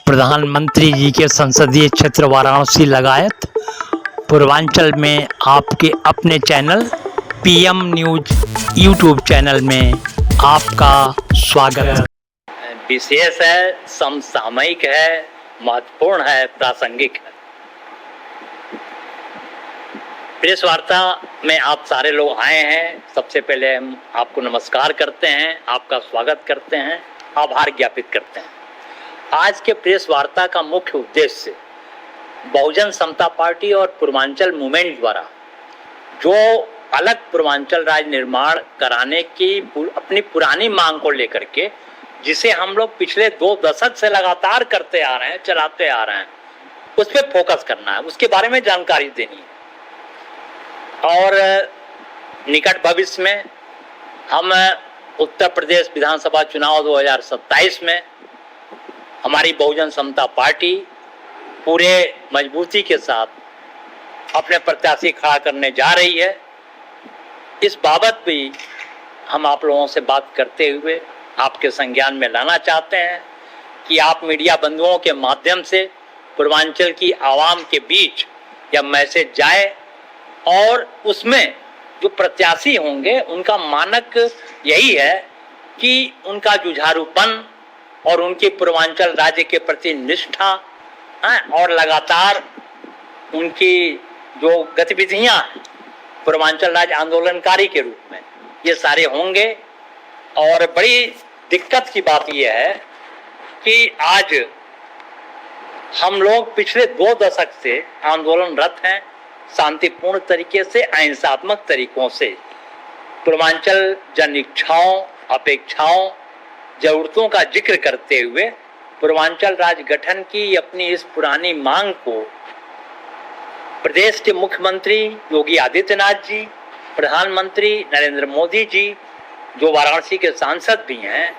प्रधानमंत्री जी के संसदीय क्षेत्र वाराणसी लगायत पूर्वांचल में आपके अपने channel PM news YouTube channel में आपका स्वागत है। विशेष है, समसामयिक है, महत्वपूर्ण है, प्रासंगिक है। प्रेस वार्ता में आप सारे लोग आए हैं। सबसे पहले हम आपको नमस्कार करते हैं, आपका स्वागत करते हैं, आभार ज्ञापित करते हैं। आज के प्रेस वार्ता का मुख्य उद्देश्य बहुजन समता पार्टी और पूर्वांचल मूवमेंट द्वारा जो अलग पूर्वांचल राज्य निर्माण कराने की अपनी पुरानी मांग को लेकर के, जिसे हम लोग पिछले 2 दशक से लगातार करते आ रहे हैं, चलाते आ रहे हैं, उस पर फोकस करना है, उसके बारे में जानकारी देनी है। और निकट भविष्य में हम उत्तर प्रदेश विधानसभा चुनाव 2027 में हमारी बहुजन समता पार्टी पूरे मजबूती के साथ अपने प्रत्याशी खड़ा करने जा रही है। इस बाबत भी हम आप लोगों से बात करते हुए आपके संज्ञान में लाना चाहते हैं कि आप मीडिया बंधुओं के माध्यम से पूर्वांचल की आवाम के बीच यह मैसेज जाए और उसमें जो प्रत्याशी होंगे उनका मानक यही है कि उनका जुझारूपन और उनकी पूर्वांचल राज्य के प्रति निष्ठा और लगातार उनकी जो गतिविधियां पूर्वांचल राज्य आंदोलनकारी के रूप में ये सारे होंगे। और बड़ी दिक्कत की बात यह है कि आज हम लोग पिछले 2 दशक से आंदोलनरत हैं, शांतिपूर्ण तरीके से, अहिंसात्मक तरीकों से पूर्वांचल जन इच्छाओं, अपेक्षाओं, जरूरतों का जिक्र करते हुए पूर्वांचल राज्य गठन की अपनी इस पुरानी मांग को प्रदेश के मुख्यमंत्री योगी आदित्यनाथ जी, प्रधानमंत्री नरेंद्र मोदी जी, जो वाराणसी के सांसद भी हैं,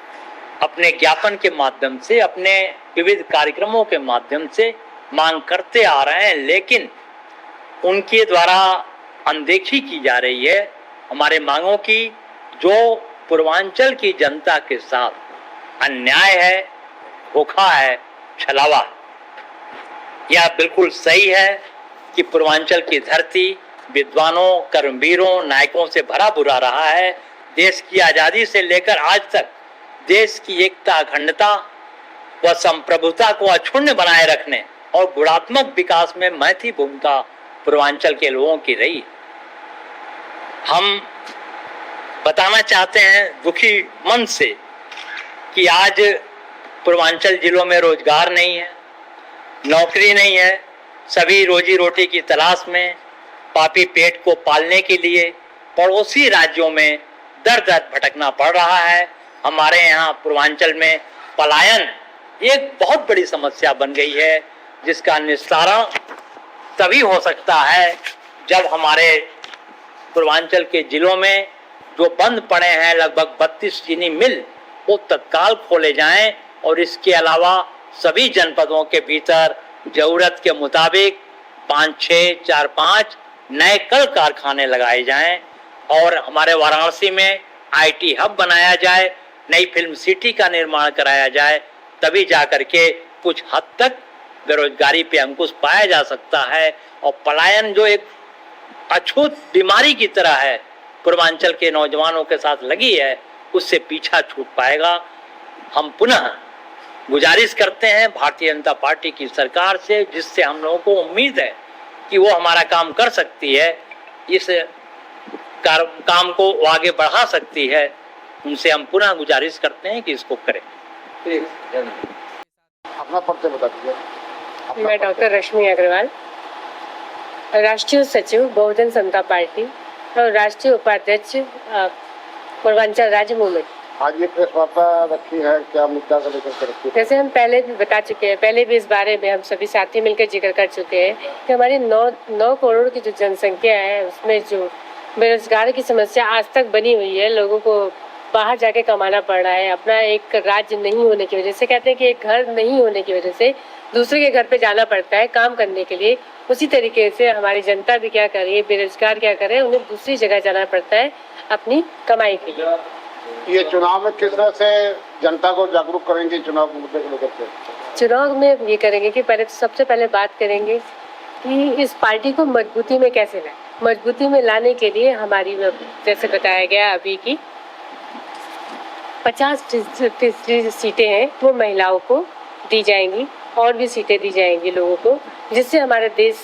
अपने ज्ञापन के माध्यम से, अपने विविध कार्यक्रमों के माध्यम से मांग करते आ रहे हैं, लेकिन उनके द्वारा अनदेखी की जा रही है हमारे मांगों की, जो पूर्वांचल की जनता के साथ अन्याय है, धोखा है, छलावा। यह बिल्कुल सही है कि पूर्वांचल की धरती विद्वानों, कर्मवीरों, नायकों से भरा बुरा रहा है। देश की आज़ादी से लेकर आज तक देश की एकता, अखंडता व संप्रभुता को अक्षुण्ण बनाए रखने और गुणात्मक विकास में महती भूमिका पूर्वांचल के लोगों की रही। हम बताना चाहते हैं दुखी मन से कि आज पूर्वांचल जिलों में रोजगार नहीं है, नौकरी नहीं है, सभी रोजी रोटी की तलाश में पापी पेट को पालने के लिए पड़ोसी राज्यों में दर दर भटकना पड़ रहा है। हमारे यहाँ पूर्वांचल में पलायन एक बहुत बड़ी समस्या बन गई है, जिसका निस्तारण तभी हो सकता है जब हमारे पूर्वांचल के जिलों में जो बंद पड़े हैं लगभग 32 चीनी मिल वो तत्काल खोले जाएं और इसके अलावा सभी जनपदों के भीतर जरूरत के मुताबिक 5, 6, 4, 5 नए कल कारखाने लगाए जाएं और हमारे वाराणसी में आईटी हब बनाया जाए, नई फिल्म सिटी का निर्माण कराया जाए, तभी जाकर के कुछ हद तक बेरोजगारी पे अंकुश पाया जा सकता है। और पलायन जो एक अछूत बीमारी की तरह है पूर्वांचल के नौजवानों के साथ लगी है, उससे पीछा छूट पाएगा। हम पुनः गुजारिश करते हैं भारतीय जनता पार्टी की सरकार से, जिससे हम लोगों को उम्मीद है कि वो हमारा काम कर सकती है, इस काम को आगे बढ़ा सकती है, उनसे हम पुनः गुजारिश करते हैं कि इसको करें। अपना परिचय बता दीजिए। मैं डॉक्टर रश्मि अग्रवाल, राष्ट्रीय सचिव बहुजन समता पार्टी और राष्ट्रीय उपाध्यक्ष पूर्वांचल राज्य मूवमेंट। आज ये प्रेस वार्ता रखी है, क्या मुद्दा को लेकर के रखी है? जैसे हम पहले भी बता चुके हैं, पहले भी इस बारे में हम सभी साथी मिलकर जिक्र कर चुके हैं कि हमारी 9 करोड़ की जो जनसंख्या है उसमें जो बेरोजगार की समस्या आज तक बनी हुई है। लोगों को बाहर जाके कमाना पड़ रहा है, अपना एक राज्य नहीं होने की वजह से, कहते हैं कि एक घर नहीं होने की वजह से दूसरे के घर पे जाना पड़ता है काम करने के लिए। उसी तरीके से हमारी जनता भी क्या कर रही है, बेरोजगार क्या कर रहे हैं, उन्हें दूसरी जगह जाना पड़ता है अपनी कमाई के लिए। ये चुनाव में किस तरह से जनता को जागरूक करेंगे चुनाव मुद्दे को लेकर के? चुनाव में ये करेंगे कि पहले तो सबसे पहले बात करेंगे कि इस पार्टी को मजबूती में कैसे लाएं। मजबूती में लाने के लिए हमारी जैसे बताया गया अभी की 50% सीटें हैं वो महिलाओं को दी जाएंगी और भी सीटें दी जाएंगी लोगों को, जिससे हमारे देश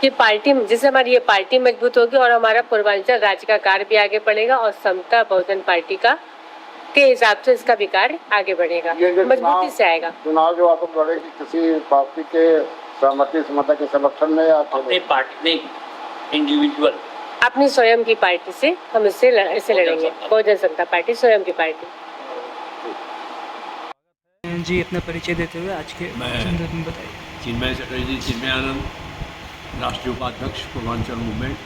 जिससे हमारी ये पार्टी मजबूत होगी और हमारा पूर्वांचल राज्य का कार्य भी आगे बढ़ेगा और समता बहुजन पार्टी का के हिसाब से इसका भी कार्य आगे बढ़ेगा, मजबूती से आएगा। चुनाव जो आप लड़ेगी किसी पार्टी के सहमति समता के समर्थन में या अपनी पार्टी नहीं, इंडिविजुअल अपनी स्वयं की पार्टी से हम इससे लड़ेंगे, बहुजन समता पार्टी स्वयं की पार्टी। जी अपना परिचय देते हुए आज के संदर्भ में बताइए। चिन्मय चटर्जी, चिन्मय आनंद, राष्ट्रीय उपाध्यक्ष पूर्वांचल मूवमेंट।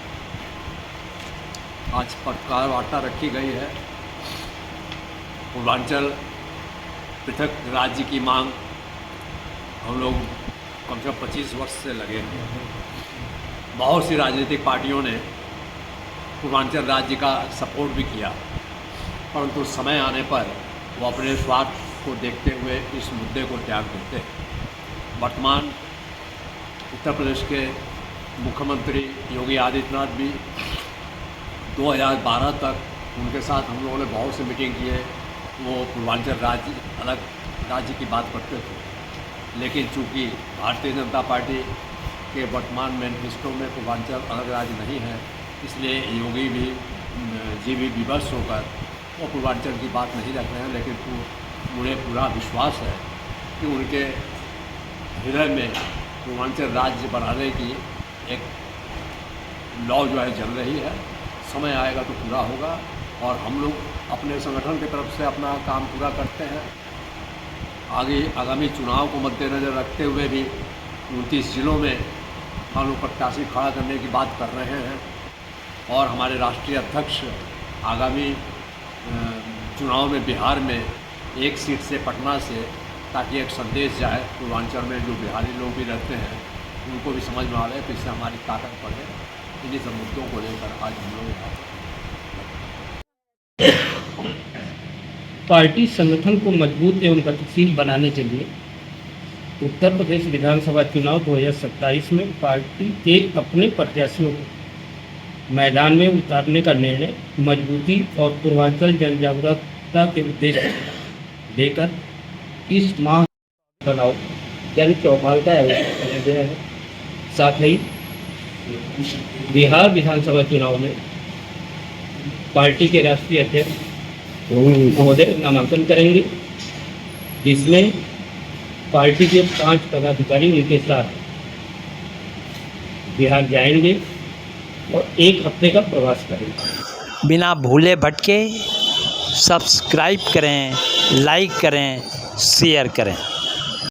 आज पत्रकार वार्ता रखी गई है। पूर्वांचल पृथक राज्य की मांग हम लोग कम से कम 25 वर्ष से लगे हैं। बहुत सी राजनीतिक पार्टियों ने पूर्वांचल राज्य का सपोर्ट भी किया, परंतु समय आने पर वो अपने स्वार्थ को देखते हुए इस मुद्दे को त्याग देते हैं। वर्तमान उत्तर प्रदेश के मुख्यमंत्री योगी आदित्यनाथ भी 2012 तक उनके साथ हम लोगों ने बहुत से मीटिंग किए। वो पूर्वांचल राज्य अलग राज्य की बात करते थे, लेकिन चूंकि भारतीय जनता पार्टी के वर्तमान मैनिफेस्टो में पूर्वांचल अलग राज्य नहीं है, इसलिए योगी भी विवश होकर वो पूर्वांचल की बात नहीं रख रहे हैं। लेकिन मुझे पूरा विश्वास है कि उनके हृदय में पूर्वांचल राज्य बनाने की एक लौ जो है जल रही है। समय आएगा तो पूरा होगा और हम लोग अपने संगठन की तरफ से अपना काम पूरा करते हैं। आगामी चुनाव को मद्देनज़र रखते हुए भी 29 जिलों में हम लोग प्रत्याशी खड़ा करने की बात कर रहे हैं और हमारे राष्ट्रीय अध्यक्ष आगामी चुनाव में बिहार में एक सीट से पटना से, ताकि एक संदेश जाए पूर्वांचल में जो बिहारी लोग भी रहते हैं उनको भी समझ में आ रहे, तो इससे हमारी ताकत बढ़े। इन्हीं सब मुद्दों को लेकर आज हम लोग यहाँ पार्टी संगठन को मजबूत एवं गतिशील बनाने के लिए उत्तर प्रदेश विधानसभा चुनाव 2027 में पार्टी के अपने प्रत्याशियों को मैदान में उतारने का निर्णय मजबूती और पूर्वांचल जन जागरूकता के उद्देश्य लेकर इस माह बनाओ यानी चौपाल का आयोजन किया गया है। साथ ही बिहार विधानसभा चुनाव में पार्टी के राष्ट्रीय अध्यक्ष महोदय नामांकन करेंगे, जिसमें पार्टी के 5 पदाधिकारी उनके साथ बिहार जाएंगे और 1 हफ्ते का प्रवास करेंगे। बिना भूले भटके सब्सक्राइब करें, लाइक करें, शेयर करें।